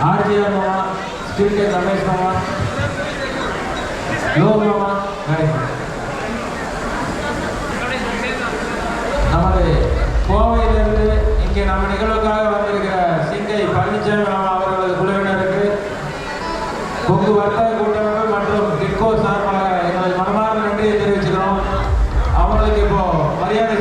RGR மாமா, steel K Ramesh மாமா, low மாமா, நமது கோவையிலிருந்து இங்கே நம்ம நிகழ்வுக்காக வந்திருக்கிற சிங்கை பழனிசாமி மாமா அவர்களது குழுவினருக்கு கொங்கு வர்த்தக கூட்டமைப்பு மற்றும் டிட்கோ சார்பாக எங்களது மனமார்ந்த நன்றியை தெரிவிச்சுக்கிறோம். அவங்களுக்கு இப்போ மரியாதை